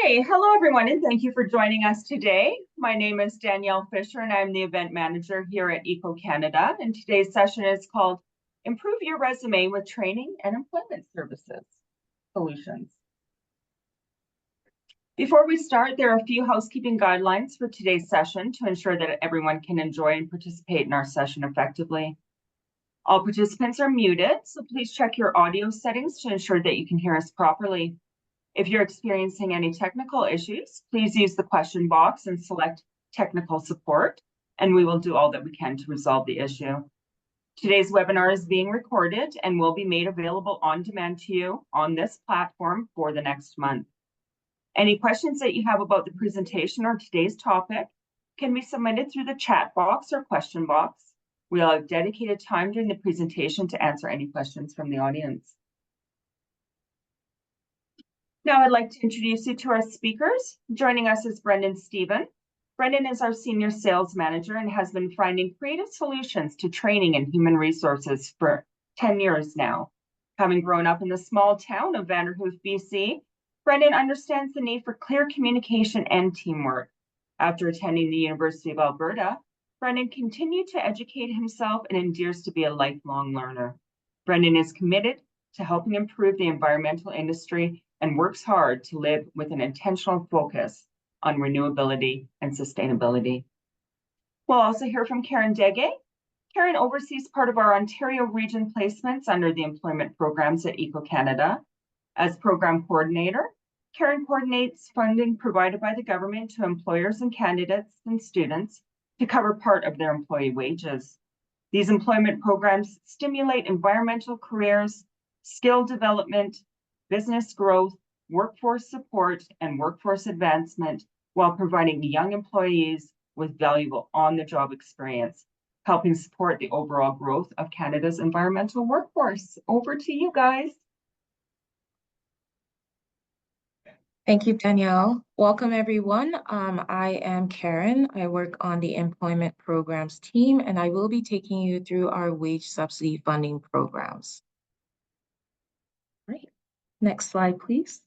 Okay, hello everyone, and thank you for joining us today. My name is Danielle Fisher, and I'm the event manager here at ECO Canada. And today's session is called Improve Your Resume with Training and Employment Services Solutions. Before we start, there are a few housekeeping guidelines for today's session to ensure that everyone can enjoy and participate in our session effectively. All participants are muted, so please check your audio settings to ensure that you can hear us properly. If you're experiencing any technical issues, please use the question box and select technical support, and we will do all that we can to resolve the issue. Today's webinar is being recorded and will be made available on demand to you on this platform for the next month. Any questions that you have about the presentation or today's topic can be submitted through the chat box or question box. We'll have dedicated time during the presentation to answer any questions from the audience. Now I'd like to introduce you to our speakers. Joining us is Brendan Stephen. Brendan is our Senior Sales Manager and has been finding creative solutions to training and human resources for 10 years now. Having grown up in the small town of Vanderhoof, BC, Brendan understands the need for clear communication and teamwork. After attending the University of Alberta, Brendan continued to educate himself and endears to be a lifelong learner. Brendan is committed to helping improve the environmental industry and works hard to live with an intentional focus on renewability and sustainability. We'll also hear from Karen Dege. Karen oversees part of our Ontario region placements under the employment programs at ECO Canada. As program coordinator, Karen coordinates funding provided by the government to employers and candidates and students to cover part of their employee wages. These employment programs stimulate environmental careers, skill development, business growth, workforce support, and workforce advancement while providing young employees with valuable on-the-job experience, helping support the overall growth of Canada's environmental workforce. Over to you guys. Thank you, Danielle. Welcome, everyone. I am Karen. I work on the employment programs team, and I will be taking you through our wage subsidy funding programs. Great. Next slide, please.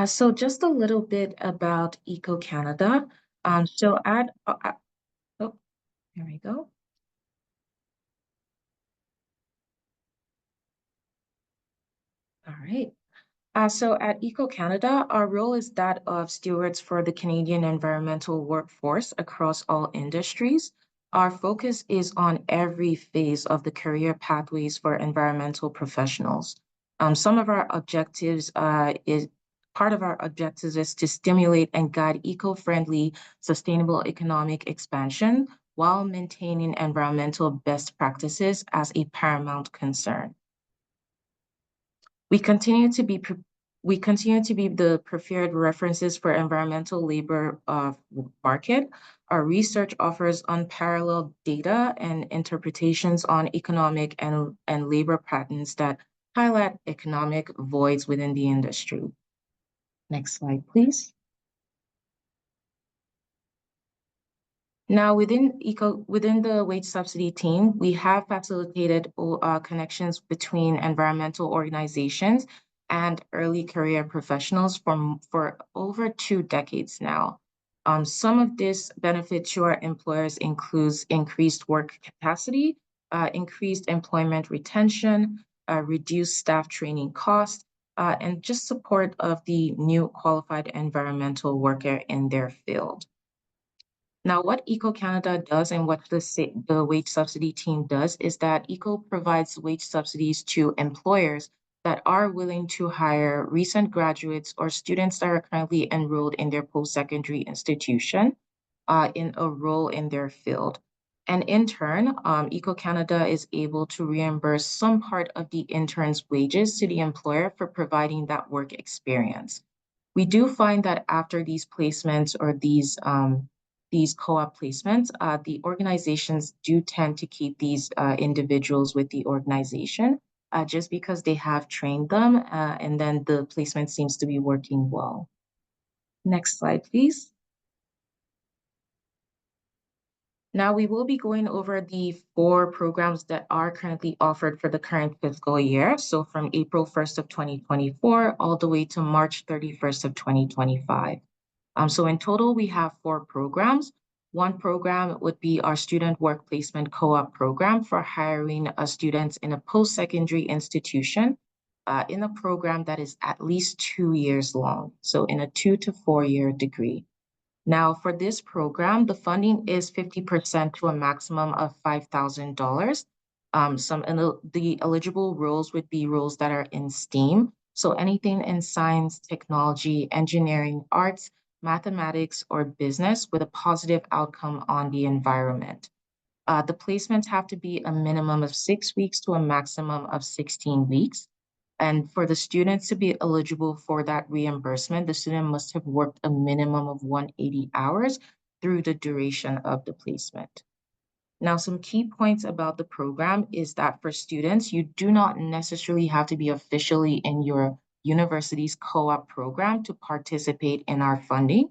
So just a little bit about ECO Canada. Oh, there we go. All right. So at ECO Canada, our role is that of stewards for the Canadian environmental workforce across all industries. Our focus is on every phase of the career pathways for environmental professionals. Some of our objectives Part of our objectives is to stimulate and guide eco-friendly, sustainable economic expansion while maintaining environmental best practices as a paramount concern. We continue to be the preferred references for environmental labor market. Our research offers unparalleled data and interpretations on economic and labor patterns that highlight economic voids within the industry. Next slide, please. Now, within the wage subsidy team, we have facilitated connections between environmental organizations and early career professionals for over 2 decades now. Some of this benefit to our employers includes increased work capacity, increased employment retention, reduced staff training costs, and just support of the new qualified environmental worker in their field. Now, what ECO Canada does and what the wage subsidy team does is that ECO provides wage subsidies to employers that are willing to hire recent graduates or students that are currently enrolled in their post-secondary institution in a role in their field. And in turn, ECO Canada is able to reimburse some part of the intern's wages to the employer for providing that work experience. We do find that after these placements or these co-op placements, the organizations do tend to keep these individuals with the organization just because they have trained them and then the placement seems to be working well. Next slide, please. Now we will be going over the 4 programs that are currently offered for the current fiscal year. So from April 1st of 2024 all the way to March 31st of 2025. So in total, we have 4 programs. One program would be our Student Work Placement Co-op program for hiring students in a post-secondary institution in a program that is at least 2 years long. So in a 2 to 4 year degree. Now, for this program, the funding is 50% to a maximum of $5,000. The eligible roles would be roles that are in STEAM. So anything in science, technology, engineering, arts, mathematics, or business with a positive outcome on the environment. The placements have to be a minimum of 6 weeks to a maximum of 16 weeks. And for the students to be eligible for that reimbursement, the student must have worked a minimum of 180 hours through the duration of the placement. Now, some key points about the program is that for students, you do not necessarily have to be officially in your university's co-op program to participate in our funding.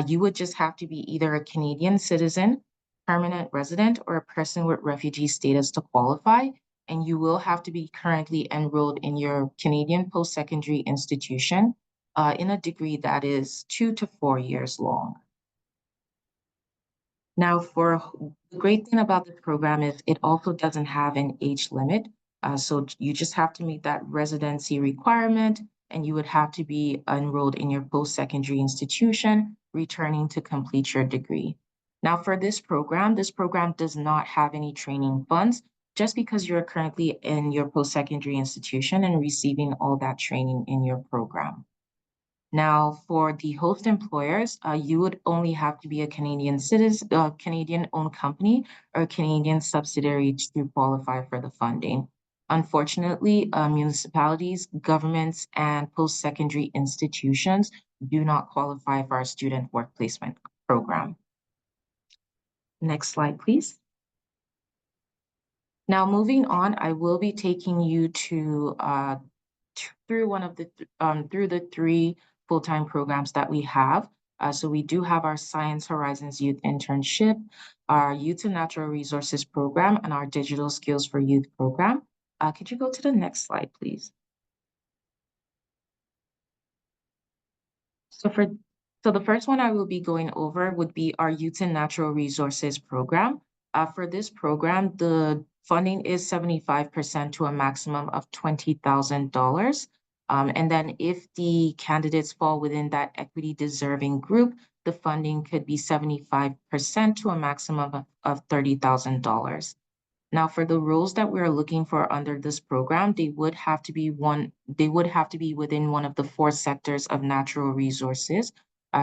You would just have to be either a Canadian citizen, permanent resident, or a person with refugee status to qualify. And you will have to be currently enrolled in your Canadian post-secondary institution in a degree that is 2 to 4 years long. Now, the great thing about this program is it also doesn't have an age limit. So you just have to meet that residency requirement, and you would have to be enrolled in your post-secondary institution, returning to complete your degree. Now, for this program does not have any training funds, just because you're currently in your post-secondary institution and receiving all that training in your program. Now, for the host employers, you would only have to be a Canadian citizen, Canadian-owned company, or Canadian subsidiary to qualify for the funding. Unfortunately, municipalities, governments, and post-secondary institutions do not qualify for our student work placement program. Next slide, please. Now, moving on, I will be taking you to through the 3 full-time programs that we have. So we do have our Science Horizons Youth Internship, our Youth and Natural Resources program, and our Digital Skills for Youth program. Could you go to the next slide, please? So the first one I will be going over would be our Youth and Natural Resources program. For this program, the funding is 75% to a maximum of $20,000. And then if the candidates fall within that equity deserving group, the funding could be 75% to a maximum of $30,000. Now, for the roles that we're looking for under this program, they would have to be within one of the 4 sectors of natural resources.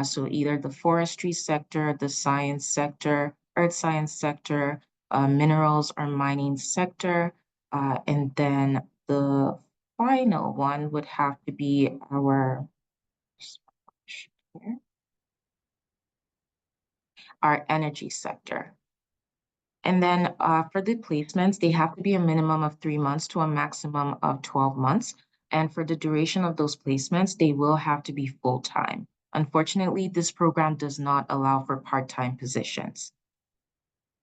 So either the forestry sector, the science sector, earth science sector, minerals or mining sector. And then the final one would have to be our energy sector. And then for the placements, they have to be a minimum of 3 months to a maximum of 12 months. And for the duration of those placements, they will have to be full-time. Unfortunately, this program does not allow for part-time positions.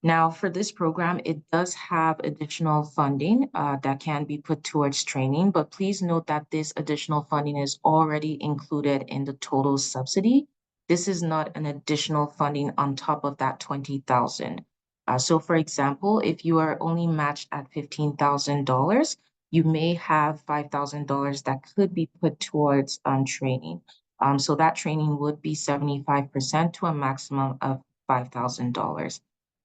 Now, for this program, it does have additional funding that can be put towards training, but please note that this additional funding is already included in the total subsidy. This is not an additional funding on top of that $20,000. So for example, if you are only matched at $15,000, you may have $5,000 that could be put towards training. So that training would be 75% to a maximum of $5,000.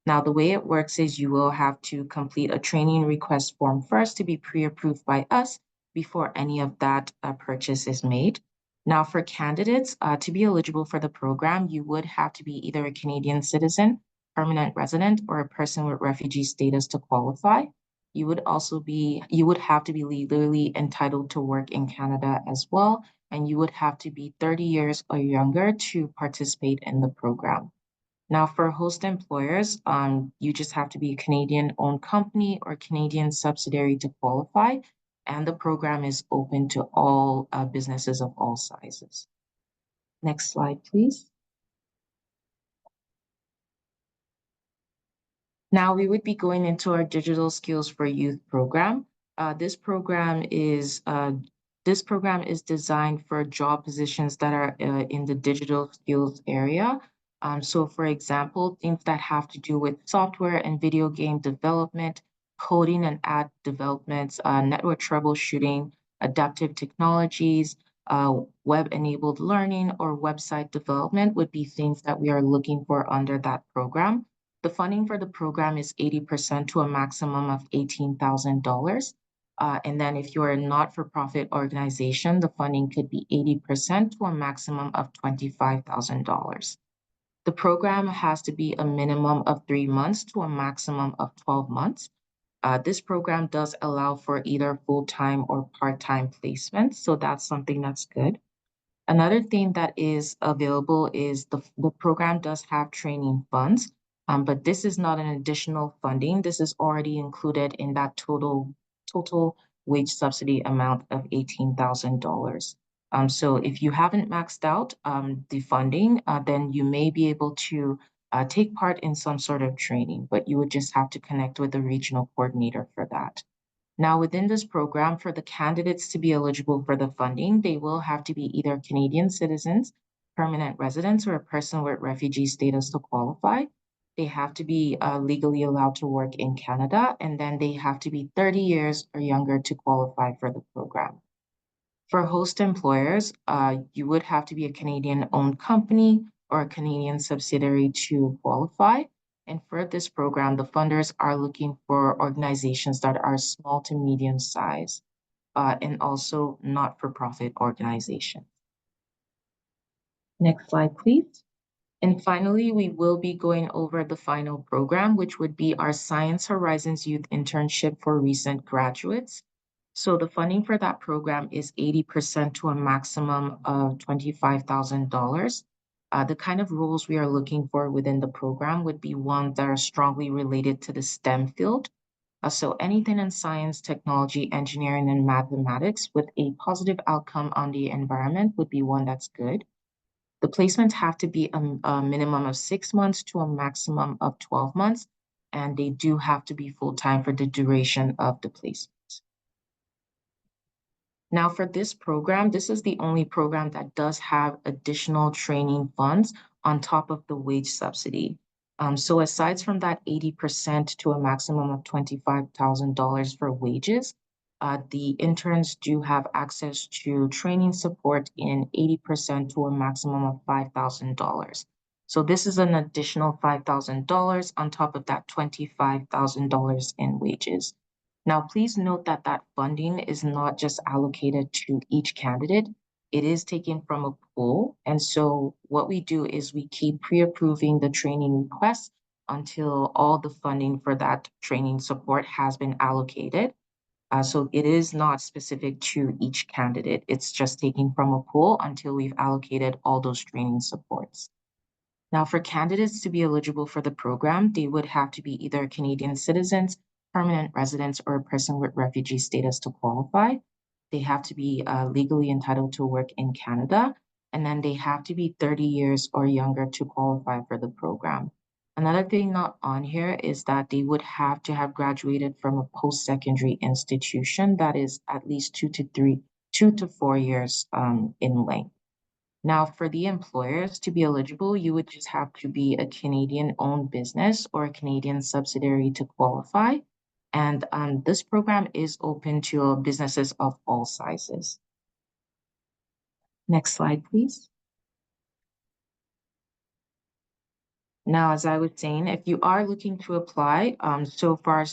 Now, the way it works is you will have to complete a training request form first to be pre-approved by us before any of that purchase is made. Now, for candidates to be eligible for the program, you would have to be either a Canadian citizen, permanent resident, or a person with refugee status to qualify. You would have to be legally entitled to work in Canada as well, and you would have to be 30 years or younger to participate in the program. Now, for host employers, you just have to be a Canadian-owned company or Canadian subsidiary to qualify, and the program is open to all businesses of all sizes. Next slide, please. Now we would be going into our Digital Skills for Youth program. This program is designed for job positions that are in the digital skills area. So for example, things that have to do with software and video game development, coding and app developments, network troubleshooting, adaptive technologies, web-enabled learning, or website development would be things that we are looking for under that program. The funding for the program is 80% to a maximum of $18,000. And then if you're a not-for-profit organization, the funding could be 80% to a maximum of $25,000. The program has to be a minimum of 3 months to a maximum of 12 months. This program does allow for either full-time or part-time placements, so that's something that's good. Another thing that is available is the program does have training funds, but this is not an additional funding. This is already included in that total wage subsidy amount of $18,000. So if you haven't maxed out the funding, then you may be able to take part in some sort of training, but you would just have to connect with the regional coordinator for that. Now, within this program, for the candidates to be eligible for the funding, they will have to be either Canadian citizens, permanent residents, or a person with refugee status to qualify. They have to be legally allowed to work in Canada, and then they have to be 30 years or younger to qualify for the program. For host employers, you would have to be a Canadian-owned company or a Canadian subsidiary to qualify. And for this program, the funders are looking for organizations that are small to medium size and also not-for-profit organizations. Next slide, please. And finally, we will be going over the final program, which would be our Science Horizons Youth Internship for recent graduates. So the funding for that program is 80% to a maximum of $25,000. The kind of roles we are looking for within the program would be ones that are strongly related to the STEM field. So anything in science, technology, engineering, and mathematics with a positive outcome on the environment would be one that's good. The placements have to be a minimum of 6 months to a maximum of 12 months, and they do have to be full-time for the duration of the placement. Now for this program, this is the only program that does have additional training funds on top of the wage subsidy. So aside from that 80% to a maximum of $25,000 for wages, the interns do have access to training support in 80% to a maximum of $5,000. So this is an additional $5,000 on top of that $25,000 in wages. Now, please note that that funding is not just allocated to each candidate. It is taken from a pool. And so what we do is we keep pre-approving the training requests until all the funding for that training support has been allocated. So it is not specific to each candidate. It's just taken from a pool until we've allocated all those training supports. Now, for candidates to be eligible for the program, they would have to be either Canadian citizens, permanent residents, or a person with refugee status to qualify. They have to be legally entitled to work in Canada, and then they have to be 30 years or younger to qualify for the program. Another thing not on here is that they would have to have graduated from a post-secondary institution that is at least 2 to 4 years in length. Now, for the employers to be eligible, you would just have to be a Canadian-owned business or a Canadian subsidiary to qualify. And this program is open to businesses of all sizes. Next slide, please. Now, as I was saying, if you are looking to apply, so for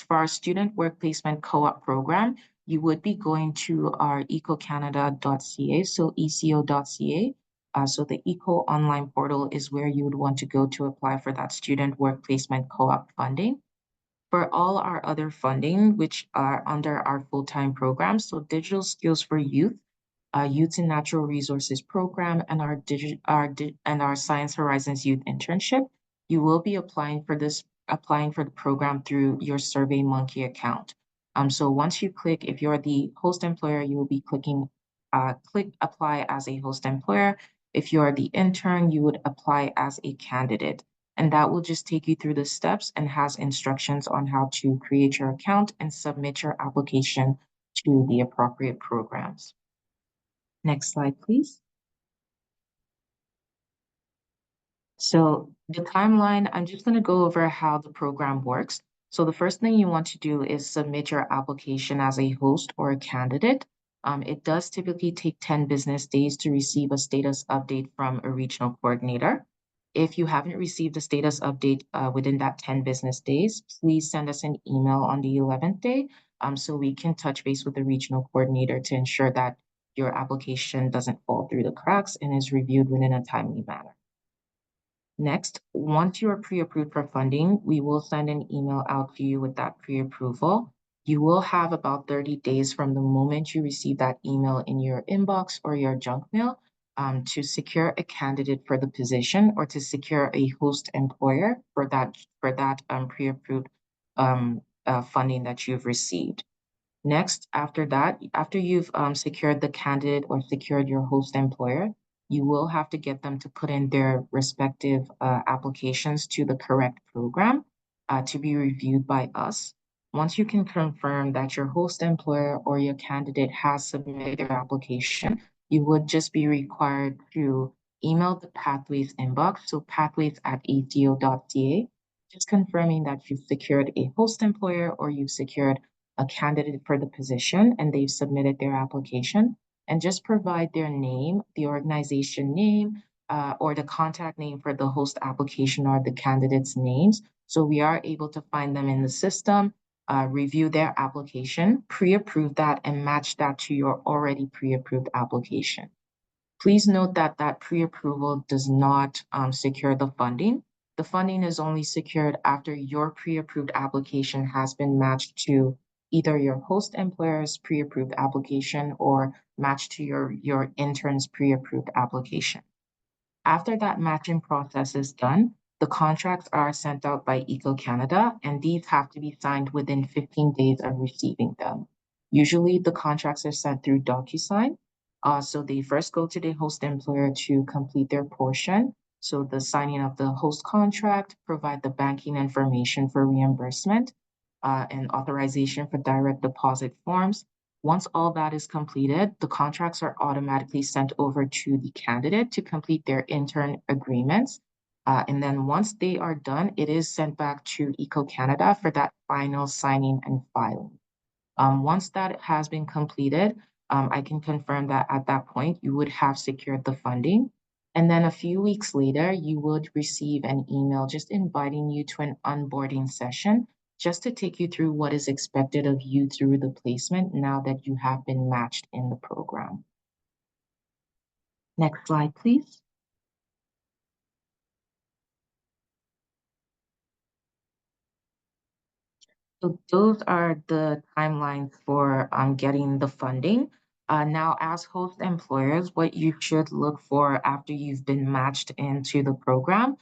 our student work placement co-op program, you would be going to our ecocanada.ca, so eco.ca. So the ECO online portal is where you would want to go to apply for that student work placement co-op funding. For all our other funding, which are under our full-time programs, so Digital Skills for Youth, Youth in Natural Resources program, and our Science Horizons Youth Internship, you will be applying for the program through your SurveyMonkey account. So once you click, if you're the host employer, you will be clicking click apply as a host employer. If you are the intern, you would apply as a candidate. and that will just take you through the steps and has instructions on how to create your account and submit your application to the appropriate programs. Next slide, please. So the timeline, I'm just going to go over how the program works. So the first thing you want to do is submit your application as a host or a candidate. It does typically take 10 business days to receive a status update from a regional coordinator. If you haven't received a status update within that 10 business days, please send us an email on the 11th day so we can touch base with the regional coordinator to ensure that your application doesn't fall through the cracks and is reviewed within a timely manner. Next, once you are pre-approved for funding, we will send an email out to you with that pre-approval. You will have about 30 days from the moment you receive that email in your inbox or your junk mail to secure a candidate for the position or to secure a host employer for that pre-approved funding that you've received. Next, after that, after you've secured the candidate or secured your host employer, you will have to get them to put in their respective applications to the correct program to be reviewed by us. Once you can confirm that your host employer or your candidate has submitted their application, you would just be required to email the Pathways inbox, so pathways@ato.ca, just confirming that you've secured a host employer or you've secured a candidate for the position and they've submitted their application, and just provide their name, the organization name, or the contact name for the host application or the candidate's names. So we are able to find them in the system, review their application, pre-approve that, and match that to your already pre-approved application. Please note that that pre-approval does not secure the funding. The funding is only secured after your pre-approved application has been matched to either your host employer's pre-approved application or matched to your intern's pre-approved application. After that matching process is done, the contracts are sent out by EcoCanada, and these have to be signed within 15 days of receiving them. Usually the contracts are sent through DocuSign. So they first go to the host employer to complete their portion. So the signing of the host contract, provide the banking information for reimbursement, and authorization for direct deposit forms. Once all that is completed, the contracts are automatically sent over to the candidate to complete their intern agreements. And then once they are done, it is sent back to EcoCanada for that final signing and filing. Once that has been completed, I can confirm that at that point, you would have secured the funding. And then a few weeks later, you would receive an email just inviting you to an onboarding session, just to take you through what is expected of you through the placement now that you have been matched in the program. Next slide, please. So those are the timelines for getting the funding. Now, as host employers, what you should look for after you've been matched into the program,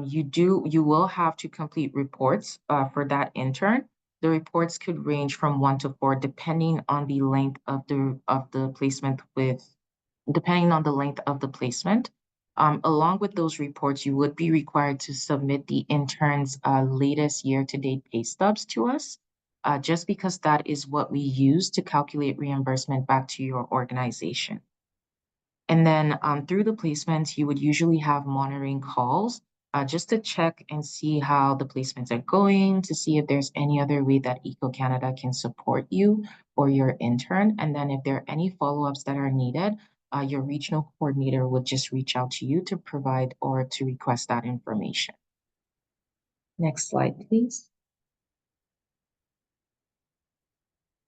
you will have to complete reports for that intern. The reports could range from 1 to 4, depending on the length of the placement depending on the length of the placement. Along with those reports, you would be required to submit the intern's latest year-to-date pay stubs to us, just because that is what we use to calculate reimbursement back to your organization. And then through the placements, you would usually have monitoring calls just to check and see how the placements are going, to see if there's any other way that EcoCanada can support you or your intern. And then if there are any follow-ups that are needed, your regional coordinator would just reach out to you to provide or to request that information. Next slide, please.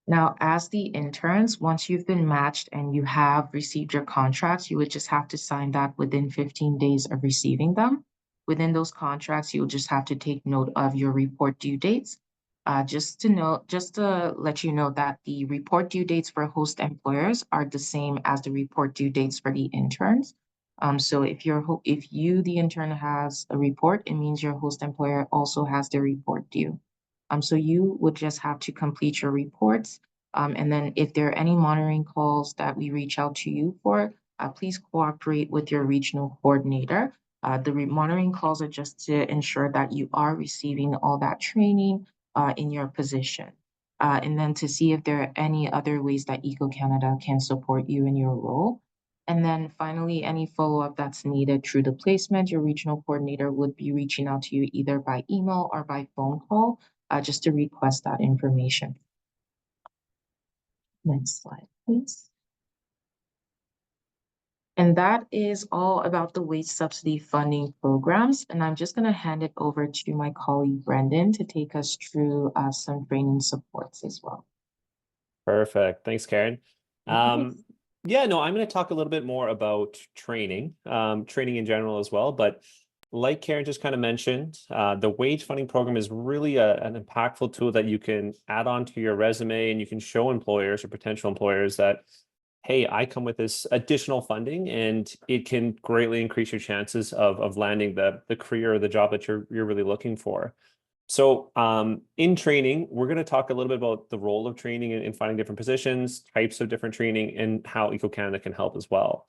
Now, as the interns, once you've been matched and you have received your contracts, you would just have to sign that within 15 days of receiving them. Within those contracts, you'll just have to take note of your report due dates. Just to let you know that the report due dates for host employers are the same as the report due dates for the interns. So if you, the intern, has a report, it means your host employer also has their report due. So you would just have to complete your reports. And then if there are any monitoring calls that we reach out to you for, please cooperate with your regional coordinator The monitoring calls are just to ensure that you are receiving all that training in your position. And then to see if there are any other ways that EcoCanada can support you in your role. And then finally, any follow-up that's needed through the placement, your regional coordinator would be reaching out to you either by email or by phone call, just to request that information. Next slide, please. And that is all about the wage subsidy funding programs. And I'm just going to hand it over to my colleague Brendan to take us through some training supports as well. Perfect. Thanks, Karen. Yeah, no, I'm going to talk a little bit more about training, training in general as well. But like Karen just kind of mentioned, the wage funding program is really an impactful tool that you can add on to your resume, and you can show employers or potential employers that, hey, I come with this additional funding, and it can greatly increase your chances of landing the career or the job that you're really looking for. So in training, we're going to talk a little bit about the role of training in finding different positions, types of different training, and how EcoCanada can help as well.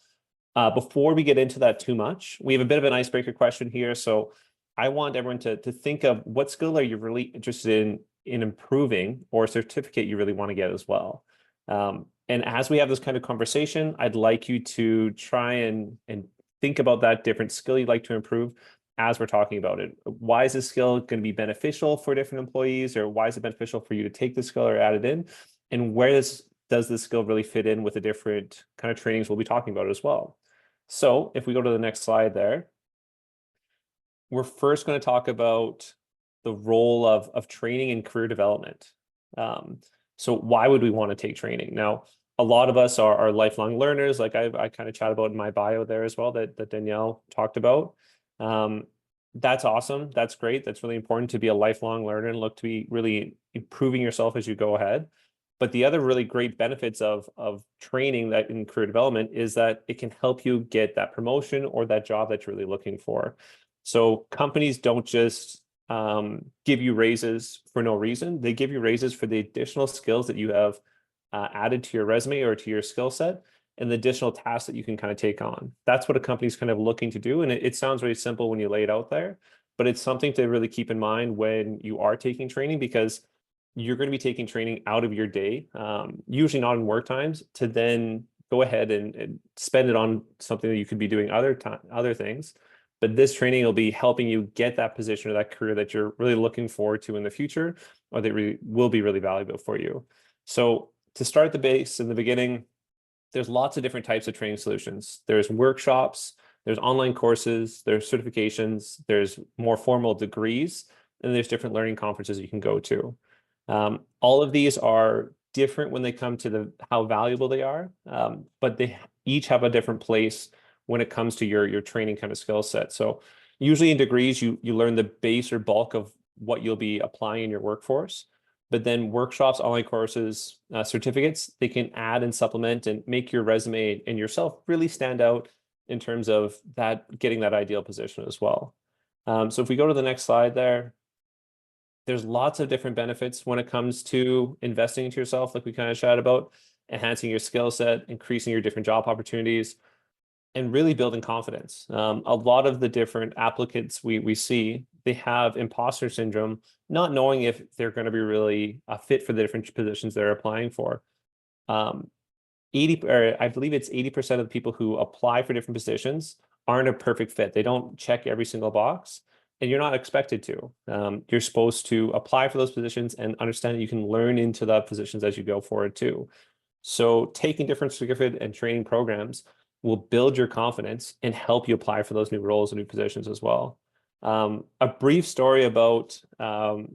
Before we get into that too much, we have a bit of an icebreaker question here. So I want everyone to think of what skill are you really interested in improving, or certificate you really want to get as well. And as we have this kind of conversation, I'd like you to try and think about that different skill you'd like to improve as we're talking about it. Why is this skill going to be beneficial for different employees, or why is it beneficial for you to take the skill or add it in? And where does this skill really fit in with the different kind of trainings we'll be talking about as well? So if we go to the next slide there, we're first going to talk about the role of training and career development. So why would we want to take training? Now, a lot of us are lifelong learners, like I kind of chat about in my bio there as well, that Danielle talked about. That's awesome. That's great. That's really important to be a lifelong learner and look to be really improving yourself as you go ahead. But the other really great benefits of training that in career development is that it can help you get that promotion or that job that you're really looking for. So companies don't just give you raises for no reason. They give you raises for the additional skills that you have added to your resume or to your skill set, and the additional tasks that you can kind of take on. That's what a company's kind of looking to do. And it sounds really simple when you lay it out there, but it's something to really keep in mind when you are taking training, because you're going to be taking training out of your day, usually not in work times, to then go ahead and spend it on something that you could be doing other things. But this training will be helping you get that position or that career that you're really looking forward to in the future, or that really will be really valuable for you. So to start the base in the beginning, there's lots of different types of training solutions. There's workshops, there's online courses, there's certifications, there's more formal degrees, and there's different learning conferences you can go to. All of these are different when they come to how valuable they are, but they each have a different place when it comes to your training kind of skill set. So usually in degrees, you learn the base or bulk of what you'll be applying in your workforce. But then workshops, online courses, certificates, they can add and supplement and make your resume and yourself really stand out in terms of getting that ideal position as well. So if we go to the next slide there's lots of different benefits when it comes to investing into yourself, like we kind of chatted about, enhancing your skill set, increasing your different job opportunities, and really building confidence. A lot of the different applicants we see, they have imposter syndrome, not knowing if they're going to be really a fit for the different positions they're applying for. I believe it's 80% of the people who apply for different positions aren't a perfect fit. They don't check every single box, and you're not expected to. You're supposed to apply for those positions and understand that you can learn into the positions as you go forward too. So taking different certificate and training programs will build your confidence and help you apply for those new roles and new positions as well. A brief story about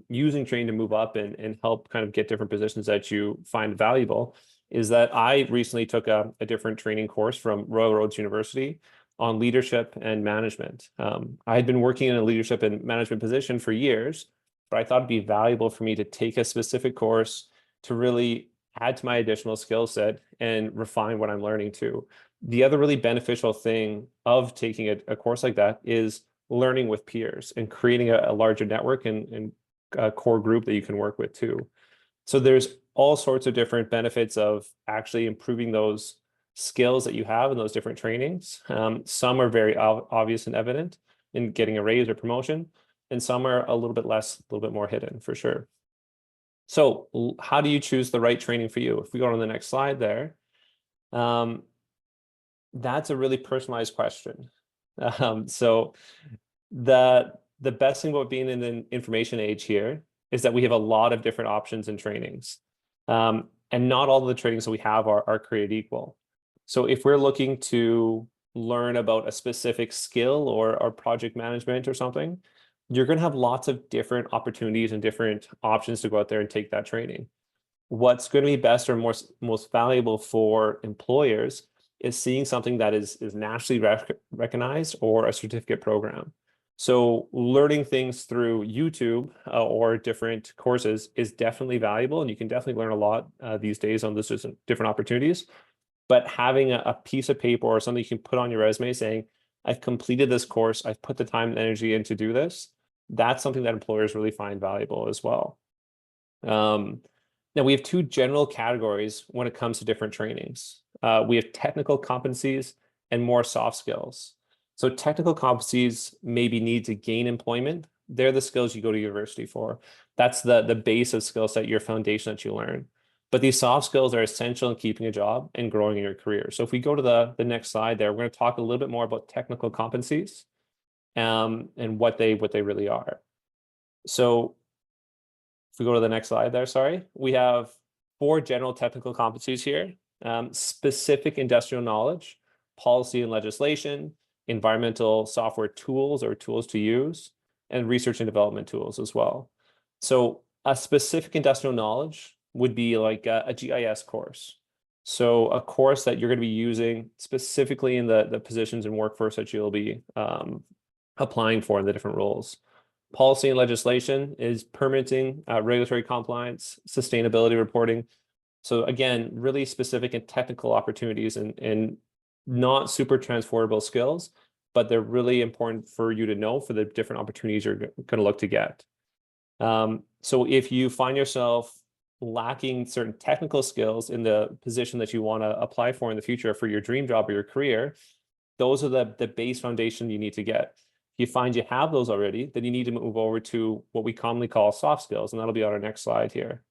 using training to move up and help kind of get different positions that you find valuable is that I recently took a different training course from Royal Roads University on leadership and management. I had been working in a leadership and management position for years, but I thought it'd be valuable for me to take a specific course to really add to my additional skill set and refine what I'm learning too. The other really beneficial thing of taking a course like that is learning with peers and creating a larger network and a core group that you can work with too. So there's all sorts of different benefits of actually improving those skills that you have in those different trainings. Some are very obvious and evident in getting a raise or promotion, and some are a little bit less, a little bit more hidden for sure. So how do you choose the right training for you? If we go on the next slide there, that's a really personalized question. So the best thing about being in the information age here is that we have a lot of different options and trainings. And not all of the trainings that we have are created equal. So if we're looking to learn about a specific skill or project management or something, you're going to have lots of different opportunities and different options to go out there and take that training. What's going to be best or most valuable for employers is seeing something that is nationally recognized or a certificate program. So learning things through YouTube or different courses is definitely valuable, and you can definitely learn a lot these days on this different opportunities. But having a piece of paper or something you can put on your resume saying, I've completed this course, I've put the time and energy in to do this, that's something that employers really find valuable as well. Now we have two general categories when it comes to different trainings. We have technical competencies and more soft skills. So technical competencies maybe need to gain employment. They're the skills you go to university for. That's the base of skill set, your foundation that you learn. But these soft skills are essential in keeping a job and growing in your career. So if we go to the next slide there, we're going to talk a little bit more about technical competencies and what they really are. So if we go to the next slide there, sorry, we have 4 general technical competencies here: specific industrial knowledge, policy and legislation, environmental software tools or tools to use, and research and development tools as well. So a specific industrial knowledge would be like a GIS course. So a course that you're going to be using specifically in the positions and workforce that you'll be applying for in the different roles. Policy and legislation is permitting, regulatory compliance, sustainability reporting. So again, really specific and technical opportunities and not super transferable skills, but they're really important for you to know for the different opportunities you're going to look to get. So if you find yourself lacking certain technical skills in the position that you want to apply for in the future for your dream job or your career, those are the base foundation you need to get. If you find you have those already, then you need to move over to what we commonly call soft skills, and that'll be on our next slide here.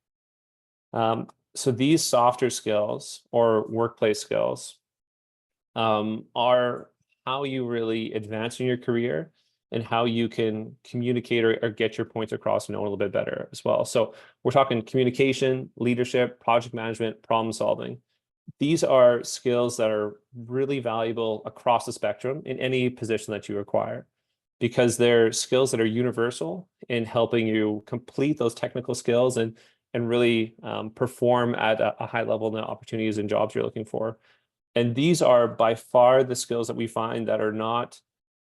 So these softer skills or workplace skills are how you really advance in your career and how you can communicate or get your points across and know a little bit better as well. So we're talking communication, leadership, project management, problem solving. These are skills that are really valuable across the spectrum in any position that you require, because they're skills that are universal in helping you complete those technical skills and really perform at a high level in the opportunities and jobs you're looking for. And these are by far the skills that we find that are not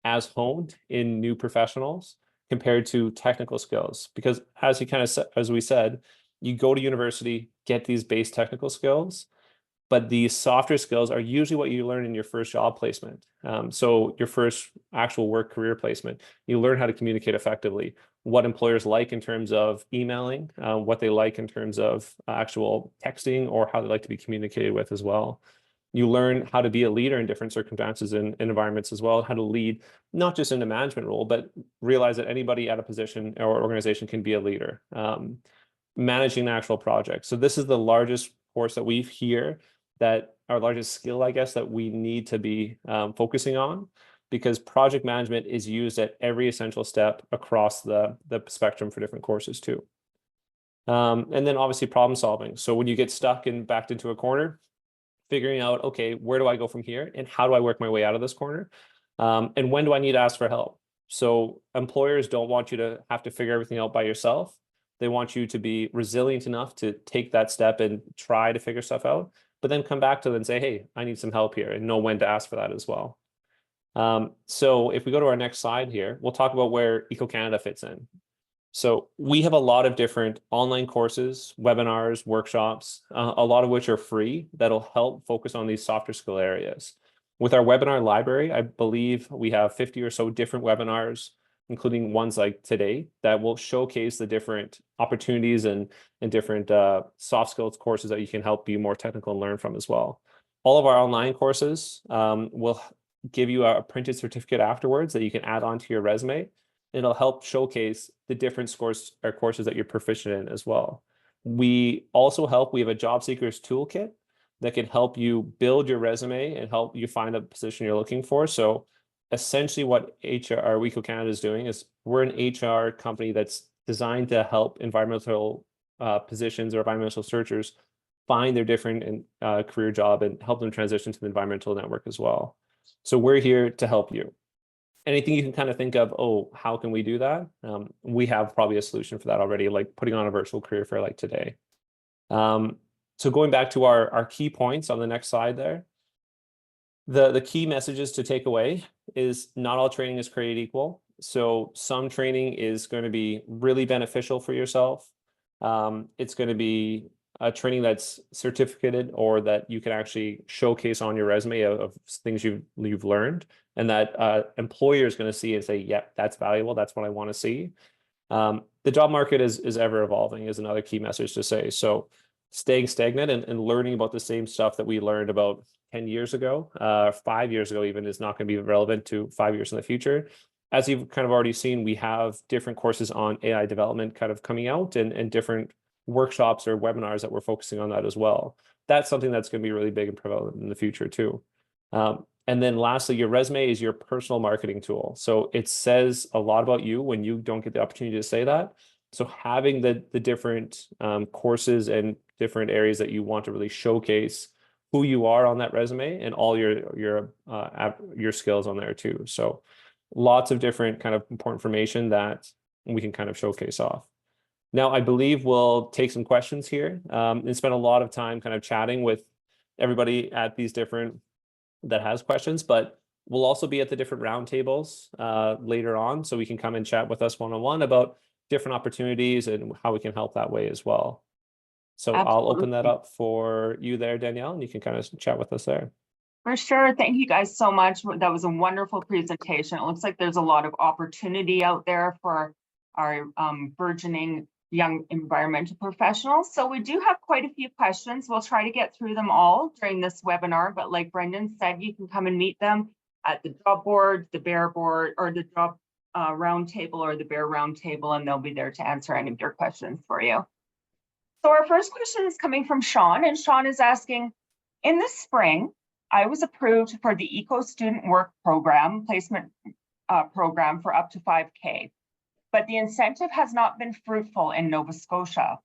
as honed in new professionals compared to technical skills. Because as we said, you go to university, get these base technical skills, but these softer skills are usually what you learn in your first job placement. So your first actual work career placement, you learn how to communicate effectively, what employers like in terms of emailing, what they like in terms of actual texting, or how they like to be communicated with as well. You learn how to be a leader in different circumstances and environments as well, how to lead, not just in a management role, but realize that anybody at a position or organization can be a leader. Managing an actual project. So this is the largest course that we hear, that our largest skill, I guess, that we need to be focusing on, because project management is used at every essential step across the spectrum for different courses too. And then obviously problem solving. So when you get stuck and backed into a corner, figuring out, okay, where do I go from here and how do I work my way out of this corner? And when do I need to ask for help? So employers don't want you to have to figure everything out by yourself. They want you to be resilient enough to take that step and try to figure stuff out, but then come back to them and say, hey, I need some help here, and know when to ask for that as well. So if we go to our next slide here, we'll talk about where EcoCanada fits in. So we have a lot of different online courses, webinars, workshops, a lot of which are free, that'll help focus on these softer skill areas. With our webinar library, I believe we have 50 or so different webinars, including ones like today, that will showcase the different opportunities and different soft skills courses that you can help be more technical and learn from as well. All of our online courses will give you a printed certificate afterwards that you can add onto your resume. It'll help showcase the different scores or courses that you're proficient in as well. We also help, we have a job seekers toolkit that can help you build your resume and help you find the position you're looking for. So essentially what WECO Canada is doing is we're an HR company that's designed to help environmental positions or environmental searchers find their different career job and help them transition to the environmental network as well. So we're here to help you. Anything you can kind of think of, oh, how can we do that? We have probably a solution for that already, like putting on a virtual career fair like today. So going back to our key points on the next slide there, the key messages to take away is not all training is created equal. So some training is going to be really beneficial for yourself. It's going to be a training that's certificated or that you can actually showcase on your resume of things you've learned, and that employer is going to see and say, yep, that's valuable. That's what I want to see. The job market is ever evolving is another key message to say. So staying stagnant and learning about the same stuff that we learned about 10 years ago, 5 years ago even, is not going to be relevant to 5 years in the future. As you've kind of already seen, we have different courses on AI development kind of coming out and different workshops or webinars that we're focusing on that as well. That's something that's going to be really big and prevalent in the future too. And then lastly, your resume is your personal marketing tool. So it says a lot about you when you don't get the opportunity to say that. So having the different courses and different areas that you want to really showcase who you are on that resume and all your skills on there too. So lots of different kind of important information that we can kind of showcase off. Now, I believe we'll take some questions here and spend a lot of time kind of chatting with everybody at these different that has questions, but we'll also be at the different roundtables later on, so we can come and chat with us one-on-one about different opportunities and how we can help that way as well. So I'll open that up for you there, Danielle, and you can kind of chat with us there. For sure. Thank you guys so much. That was a wonderful presentation. It looks like there's a lot of opportunity out there for our burgeoning young environmental professionals. So we do have quite a few questions. We'll try to get through them all during this webinar, but like Brendan said, you can come and meet them at the job board, the BEAR board, or the job roundtable or the BEAR roundtable, and they'll be there to answer any of your questions for you. So our first question is coming from Sean, and Sean is asking, in the spring, I was approved for the Eco Student Work Program placement program for up to $5K. But the incentive has not been fruitful in Nova Scotia.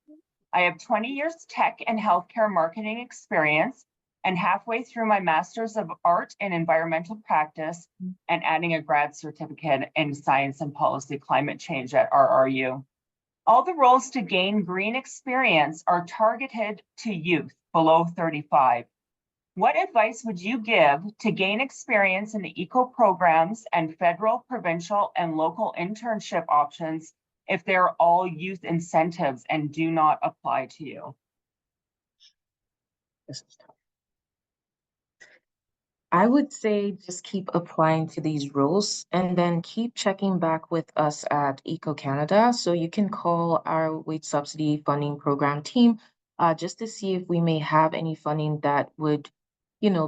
I have 20 years tech and healthcare marketing experience and halfway through my Master's of Art in Environmental Practice and adding a grad certificate in Science and Policy Climate Change at RRU. All the roles to gain green experience are targeted to youth below 35. What advice would you give to gain experience in the eco programs and federal, provincial, and local internship options if they're all youth incentives and do not apply to you? I would say just keep applying to these roles and then keep checking back with us at Eco Canada. So you can call our wage subsidy funding program team just to see if we may have any funding that would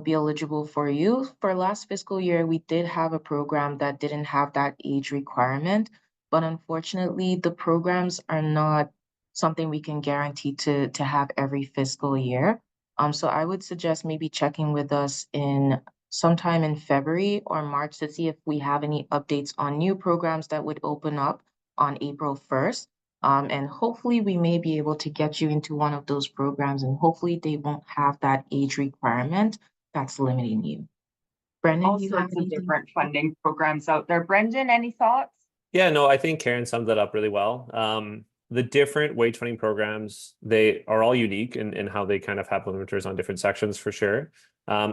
be eligible for you. For last fiscal year, we did have a program that didn't have that age requirement, but unfortunately, the programs are not something we can guarantee to have every fiscal year. So I would suggest maybe checking with us in sometime in February or March to see if we have any updates on new programs that would open up on April 1st. And hopefully we may be able to get you into one of those programs, and hopefully they won't have that age requirement that's limiting you. Brendan, All sorts of different funding programs out there. Brendan, any thoughts? Yeah, no, I think Karen summed that up really well. The different wage funding programs, they are all unique in how they kind of have limiters on different sections for sure.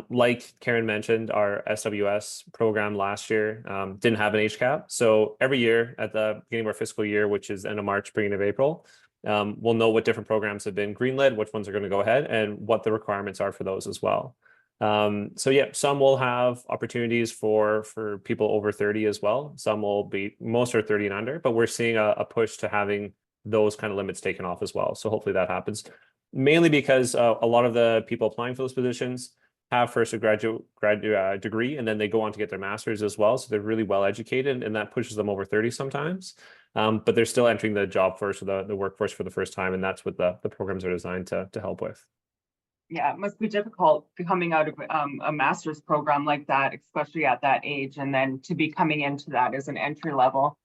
Like Karen mentioned, our SWS program last year didn't have an age cap. So every year at the beginning of our fiscal year, which is end of March, beginning of April, we'll know what different programs have been greenlit, which ones are going to go ahead, and what the requirements are for those as well. So yeah, some will have opportunities for people over 30 as well. Some will be, most are 30 and under, but we're seeing a push to having those kind of limits taken off as well. So hopefully that happens, mainly because a lot of the people applying for those positions have first a graduate degree, and then they go on to get their master's as well. So they're really well educated, and that pushes them over 30 sometimes. But they're still entering the job force or the workforce for the first time, and that's what the programs are designed to help with. Yeah, it must be difficult coming out of a master's program like that, especially at that age, and then to be coming into that as an entry level.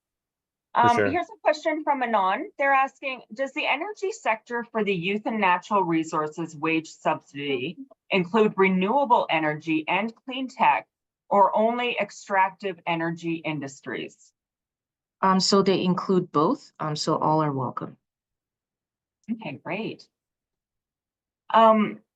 Sure. Here's a question from Anon. They're asking, does the energy sector for the Youth and Natural Resources wage subsidy include renewable energy and clean tech, or only extractive energy industries? So they include both, so all are welcome. Okay, great.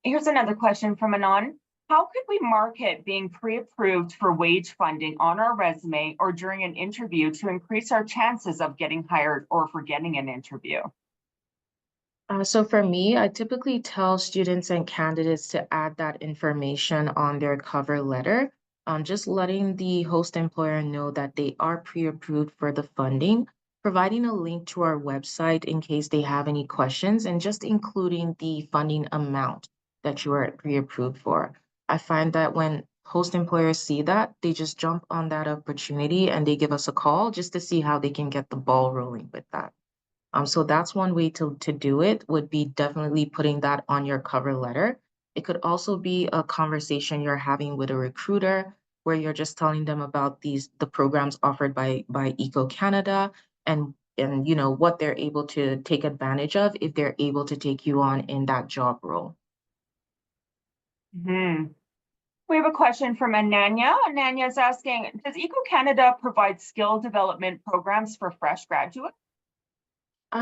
Here's another question from Anon. How could we market being pre-approved for wage funding on our resume or during an interview to increase our chances of getting hired or for getting an interview? So for me, I typically tell students and candidates to add that information on their cover letter, just letting the host employer know that they are pre-approved for the funding, providing a link to our website in case they have any questions, and just including the funding amount that you are pre-approved for. I find that when host employers see that, they just jump on that opportunity and they give us a call just to see how they can get the ball rolling with that. So that's one way to do it, would be definitely putting that on your cover letter. It could also be a conversation you're having with a recruiter where you're just telling them about the programs offered by Eco Canada and you know what they're able to take advantage of if they're able to take you on in that job role. We have a question from Ananya. Ananya is asking, does Eco Canada provide skill development programs for fresh graduates?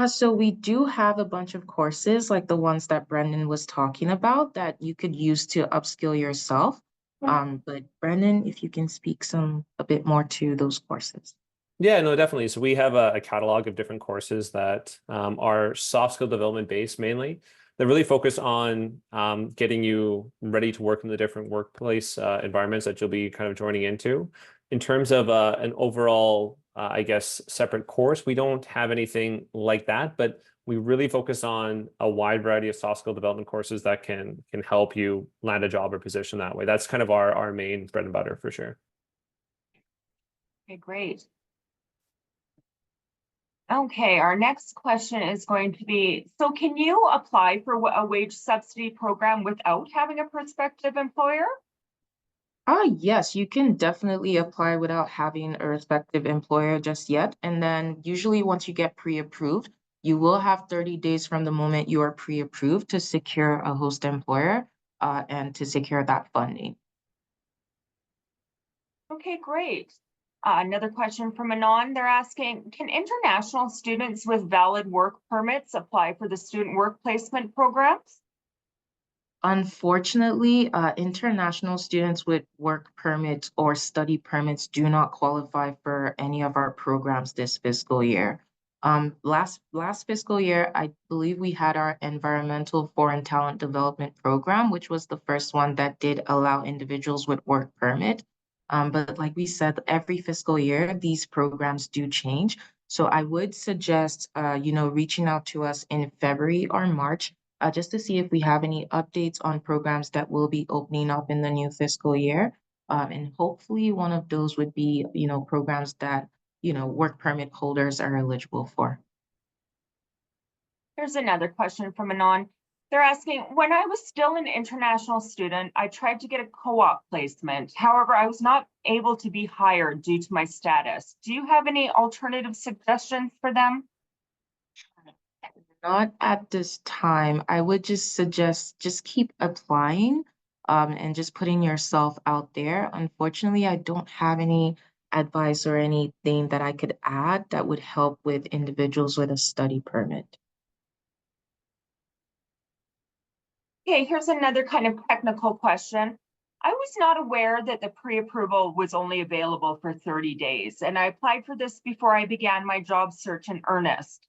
So we do have a bunch of courses like the ones that Brendan was talking about that you could use to upskill yourself. But Brendan, if you can speak a bit more to those courses. Yeah, no, definitely. So we have a catalog of different courses that are soft skill development based mainly. They really focus on getting you ready to work in the different workplace environments that you'll be kind of joining into. In terms of an overall, I guess, separate course, we don't have anything like that, but we really focus on a wide variety of soft skill development courses that can help you land a job or position that way. That's kind of our main bread and butter for sure. Okay, great. Okay, our next question is going to be, so can you apply for a wage subsidy program without having a prospective employer? Yes, you can definitely apply without having a respective employer just yet. And then usually once you get pre-approved, you will have 30 days from the moment you are pre-approved to secure a host employer and to secure that funding. Okay, great. Another question from Anon. They're asking, can international students with valid work permits apply for the student work placement programs? Unfortunately, international students with work permits or study permits do not qualify for any of our programs this fiscal year. Last fiscal year, I believe we had our Environmental Foreign Talent Development Program, which was the first one that did allow individuals with work permit. But like we said, every fiscal year, these programs do change. So I would suggest, reaching out to us in February or March, just to see if we have any updates on programs that will be opening up in the new fiscal year. And hopefully one of those would be, programs that, work permit holders are eligible for. Here's another question from Anon. They're asking, when I was still an international student, I tried to get a co-op placement. However, I was not able to be hired due to my status. Do you have any alternative suggestions for them? Not at this time. I would just suggest just keep applying and just putting yourself out there. Unfortunately, I don't have any advice or anything that I could add that would help with individuals with a study permit. Okay, here's another kind of technical question. I was not aware that the pre-approval was only available for 30 days, and I applied for this before I began my job search in earnest.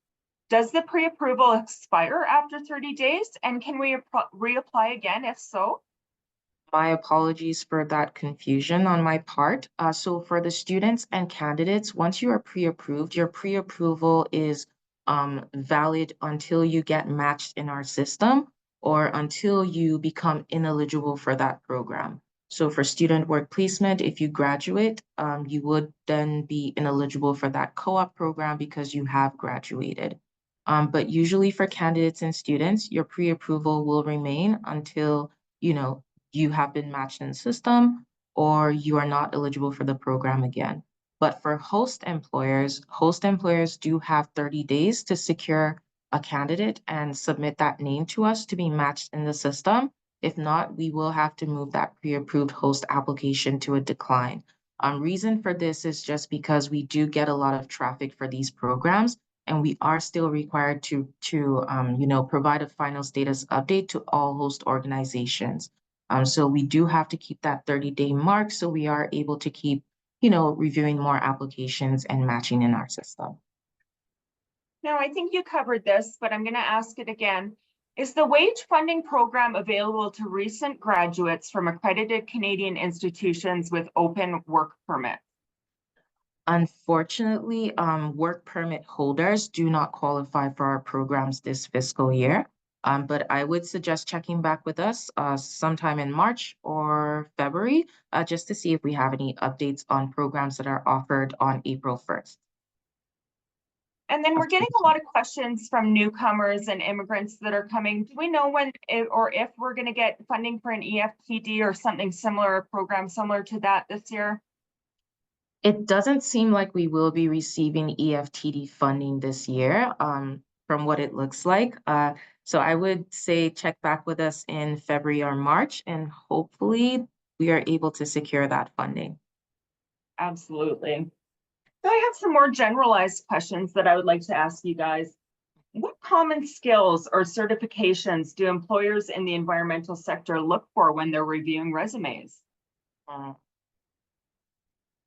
Does the pre-approval expire after 30 days, and can we reapply again if so? My apologies for that confusion on my part. So for the students and candidates, once you are pre-approved, your pre-approval is valid until you get matched in our system, or until you become ineligible for that program. So for student work placement, if you graduate, you would then be ineligible for that co-op program because you have graduated. But usually for candidates and students, your pre-approval will remain until, you have been matched in the system or you are not eligible for the program again. But for host employers do have 30 days to secure a candidate and submit that name to us to be matched in the system. If not, we will have to move that pre-approved host application to a decline. Reason for this is just because we do get a lot of traffic for these programs, and we are still required to provide a final status update to all host organizations. So we do have to keep that 30-day mark so we are able to keep, reviewing more applications and matching in our system. Now, I think you covered this, but I'm going to ask it again. Is the wage funding program available to recent graduates from accredited Canadian institutions with open work permits? Unfortunately, work permit holders do not qualify for our programs this fiscal year. But I would suggest checking back with us sometime in March or February, just to see if we have any updates on programs that are offered on April 1st. And then we're getting a lot of questions from newcomers and immigrants that are coming. Do we know when or if we're going to get funding for an EFTD or something similar, a program similar to that this year? It doesn't seem like we will be receiving EFTD funding this year, from what it looks like. So I would say check back with us in February or March, and hopefully we are able to secure that funding. Absolutely. So I have some more generalized questions that I would like to ask you guys. What common skills or certifications do employers in the environmental sector look for when they're reviewing resumes?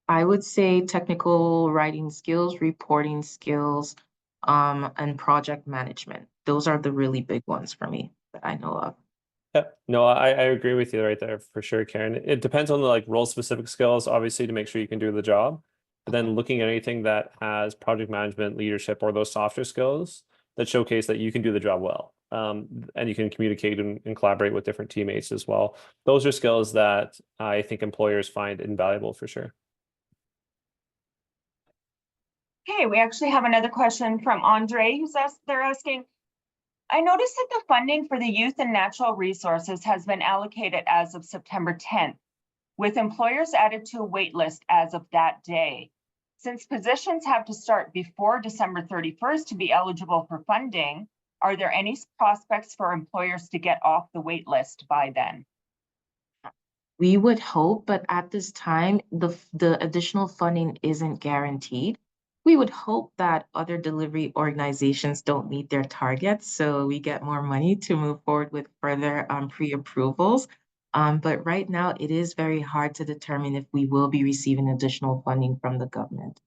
I would say technical writing skills, reporting skills, and project management. Those are the really big ones for me that I know of. Yeah, no, I agree with you right there for sure, Karen. It depends on the role specific skills, obviously, to make sure you can do the job. But then looking at anything that has project management, leadership, or those softer skills that showcase that you can do the job well. And you can communicate and collaborate with different teammates as well. Those are skills that I think employers find invaluable for sure. Okay, we actually have another question from Andre they're asking, I noticed that the funding for the Youth and Natural Resources has been allocated as of September 10th, with employers added to a wait list as of that day. Since positions have to start before December 31st to be eligible for funding, are there any prospects for employers to get off the wait list by then? We would hope, but at this time, the additional funding isn't guaranteed. We would hope that other delivery organizations don't meet their targets, so we get more money to move forward with further pre-approvals. But right now, it is very hard to determine if we will be receiving additional funding from the government.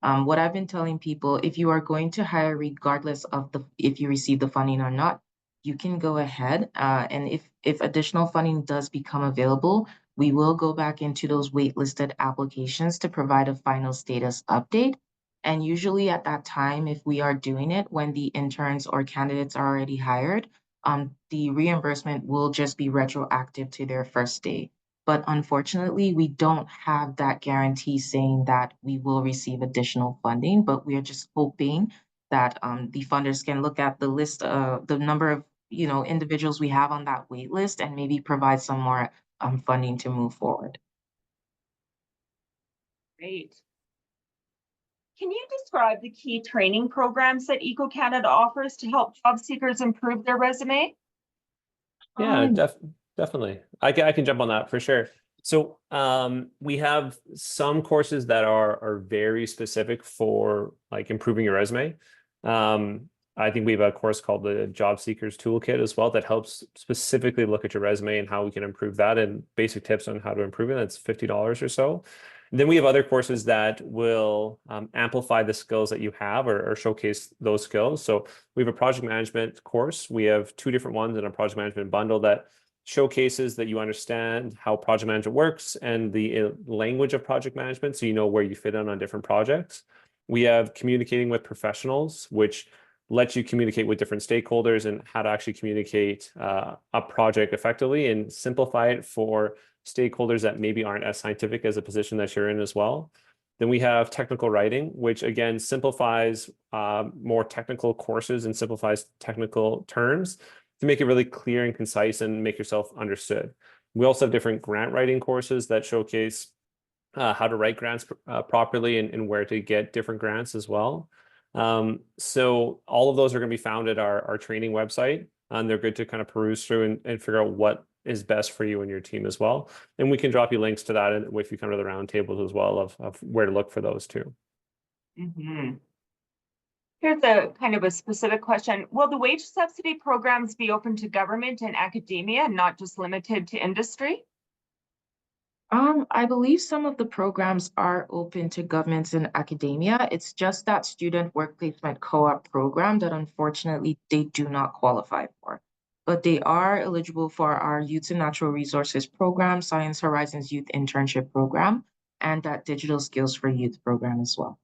What I've been telling people, if you are going to hire, regardless of if you receive the funding or not, you can go ahead. And if additional funding does become available, we will go back into those waitlisted applications to provide a final status update. And usually at that time, if we are doing it when the interns or candidates are already hired, the reimbursement will just be retroactive to their first day. But unfortunately, we don't have that guarantee saying that we will receive additional funding, but we are just hoping that the funders can look at the list, the number of individuals we have on that wait list and maybe provide some more funding to move forward. Great. Can you describe the key training programs that EcoCanada offers to help job seekers improve their resume? Yeah, definitely. I can jump on that for sure. So we have some courses that are very specific for improving your resume. I think we have a course called the Job Seekers Toolkit as well that helps specifically look at your resume and how we can improve that and basic tips on how to improve it. That's $50 or so. And then we have other courses that will amplify the skills that you have or showcase those skills. So we have a project management course. We have 2 different ones in a project management bundle that showcases that you understand how project management works and the language of project management, so you know where you fit in on different projects. We have communicating with professionals, which lets you communicate with different stakeholders and how to actually communicate a project effectively and simplify it for stakeholders that maybe aren't as scientific as a position that you're in as well. Then we have technical writing, which again simplifies more technical courses and simplifies technical terms to make it really clear and concise and make yourself understood. We also have different grant writing courses that showcase how to write grants properly and where to get different grants as well. So all of those are going to be found at our training website, and they're good to kind of peruse through and figure out what is best for you and your team as well. And we can drop you links to that if you come to the roundtables as well of where to look for those too. Mm-hmm. Here's a kind of a specific question. Will the wage subsidy programs be open to government and academia, not just limited to industry? I believe some of the programs are open to governments and academia. It's just that student work placement co-op program that unfortunately they do not qualify for. But they are eligible for our Youth and Natural Resources program, Science Horizons Youth Internship program, and that Digital Skills for Youth program as well.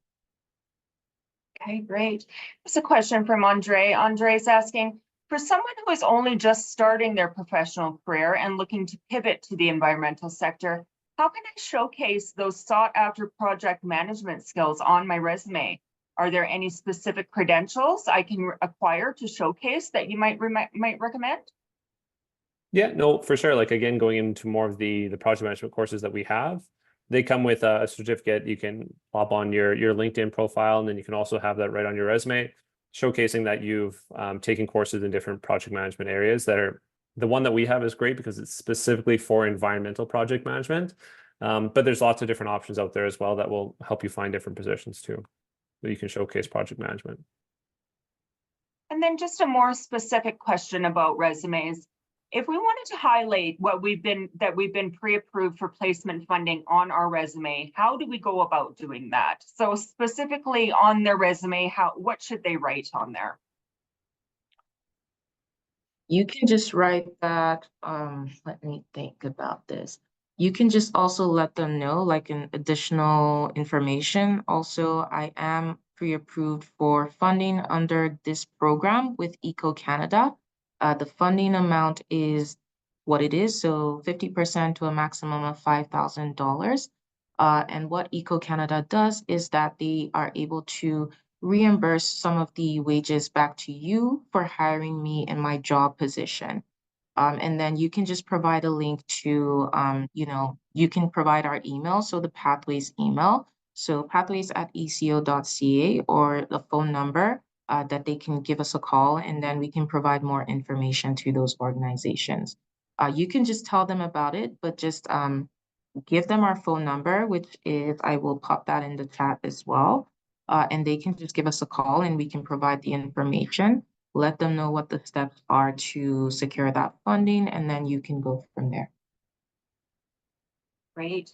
Okay, great. There's a question from Andre. Andre's asking, for someone who is only just starting their professional career and looking to pivot to the environmental sector, how can I showcase those sought after project management skills on my resume? Are there any specific credentials I can acquire to showcase that you might recommend? Yeah, no, for sure. Like again, going into more of the project management courses that we have, they come with a certificate you can plop on your LinkedIn profile, and then you can also have that right on your resume, showcasing that you've taken courses in different project management areas. That are the one that we have is great because it's specifically for environmental project management. But there's lots of different options out there as well that will help you find different positions too, that you can showcase project management. And then just a more specific question about resumes. If we wanted to highlight what we've been pre-approved for placement funding on our resume, how do we go about doing that? So specifically on their resume, what should they write on there? You can just write that, let me think about this. You can just also let them know, like an additional information. Also, I am pre-approved for funding under this program with Eco Canada. The funding amount is what it is, so 50% to a maximum of $5,000. And what Eco Canada does is that they are able to reimburse some of the wages back to you for hiring me in my job position. And then you can just provide a link to, you can provide our email, so the Pathways email. So pathways@eco.ca, or the phone number that they can give us a call, and then we can provide more information to those organizations. You can just tell them about it, but just give them our phone number, which is, I will pop that in the chat as well. And they can just give us a call and we can provide the information, let them know what the steps are to secure that funding, and then you can go from there. Great.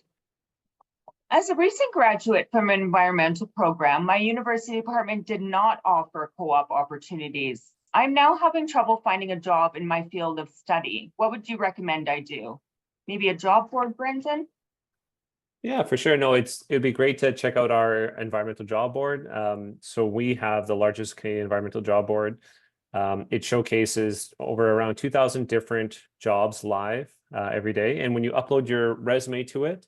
As a recent graduate from an environmental program, my university department did not offer co-op opportunities. I'm now having trouble finding a job in my field of study. What would you recommend I do? Maybe a job board, Brendan? Yeah, for sure. No, it'd be great to check out our environmental job board. So we have the largest Canadian environmental job board. It showcases over around 2,000 different jobs live every day. And when you upload your resume to it,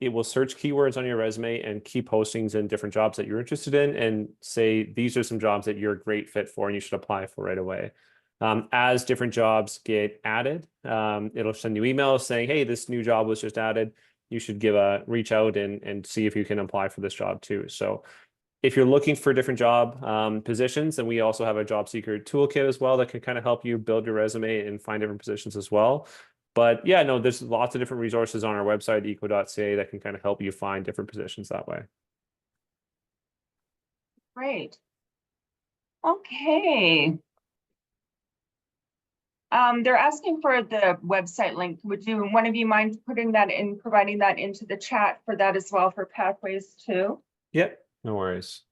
it will search keywords on your resume and key postings in different jobs that you're interested in and say, these are some jobs that you're a great fit for and you should apply for right away. As different jobs get added, it'll send you emails saying, hey, this new job was just added. You should reach out and see if you can apply for this job too. So if you're looking for different job positions, then we also have a job seeker toolkit as well that can kind of help you build your resume and find different positions as well. But yeah, no, there's lots of different resources on our website, eco.ca, that can kind of help you find different positions that way. Great. Okay. They're asking for the website link. Would one of you mind providing that into the chat for that as well for Pathways too? Yep, no worries.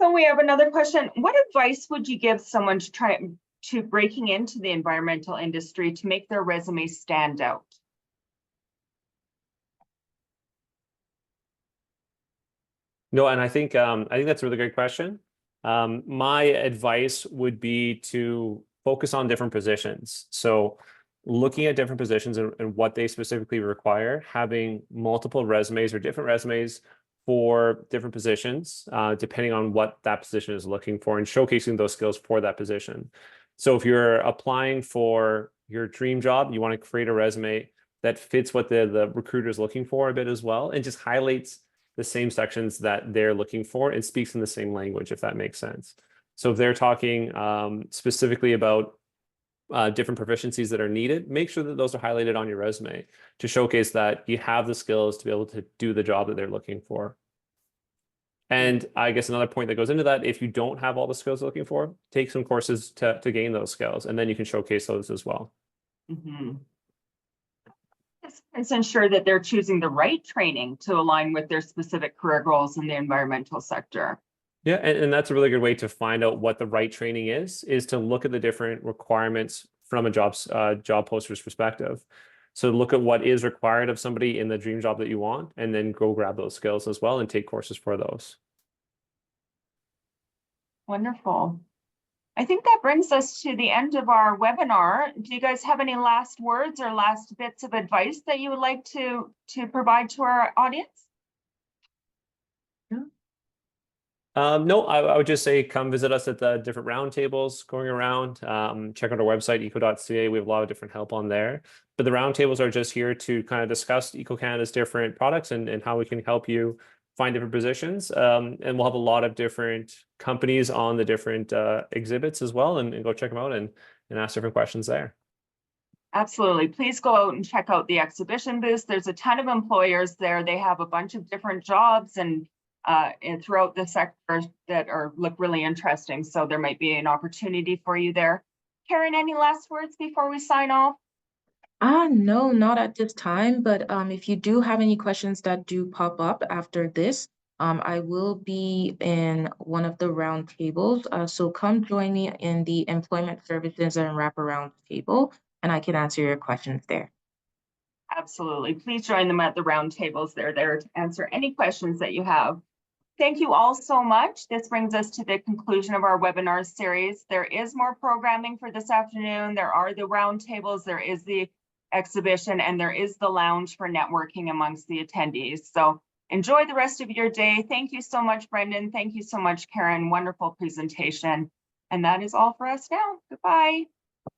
So we have another question. What advice would you give someone to breaking into the environmental industry to make their resume stand out? No, and I think that's a really great question. My advice would be to focus on different positions. So looking at different positions and what they specifically require, having multiple resumes or different resumes for different positions, depending on what that position is looking for, and showcasing those skills for that position. So if you're applying for your dream job, you want to create a resume that fits what the recruiter is looking for a bit as well, and just highlights the same sections that they're looking for and speaks in the same language, if that makes sense. So if they're talking specifically about different proficiencies that are needed, make sure that those are highlighted on your resume to showcase that you have the skills to be able to do the job that they're looking for. And I guess another point that goes into that, if you don't have all the skills you're looking for, take some courses to gain those skills, and then you can showcase those as well. Mm-hmm. Let's ensure that they're choosing the right training to align with their specific career goals in the environmental sector. Yeah, and that's a really good way to find out what the right training is to look at the different requirements from a job poster's perspective. So look at what is required of somebody in the dream job that you want, and then go grab those skills as well and take courses for those. Wonderful. I think that brings us to the end of our webinar. Do you guys have any last words or last bits of advice that you would like to provide to our audience? No, I would just say come visit us at the different roundtables going around. Check out our website, eco.ca. We have a lot of different help on there. But the roundtables are just here to kind of discuss EcoCanada's different products and how we can help you find different positions. And we'll have a lot of different companies on the different exhibits as well, and go check them out and ask different questions there. Absolutely. Please go out and check out the exhibition booth. There's a ton of employers there. They have a bunch of different jobs and throughout the sector that look really interesting. So there might be an opportunity for you there. Karen, any last words before we sign off? No, not at this time. But if you do have any questions that do pop up after this, I will be in one of the round tables. So come join me in the Employment Services and Wraparound table, and I can answer your questions there. Absolutely. Please join them at the round tables. They're there to answer any questions that you have. Thank you all so much. This brings us to the conclusion of our webinar series. There is more programming for this afternoon. There are the round tables, there is the exhibition, and there is the lounge for networking amongst the attendees. So enjoy the rest of your day. Thank you so much, Brendan. Thank you so much, Karen. Wonderful presentation. And that is all for us now. Goodbye.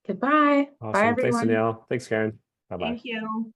Goodbye. Awesome. Bye, everyone. Thanks, Danielle. Thanks, Karen. Bye-bye. Thank you.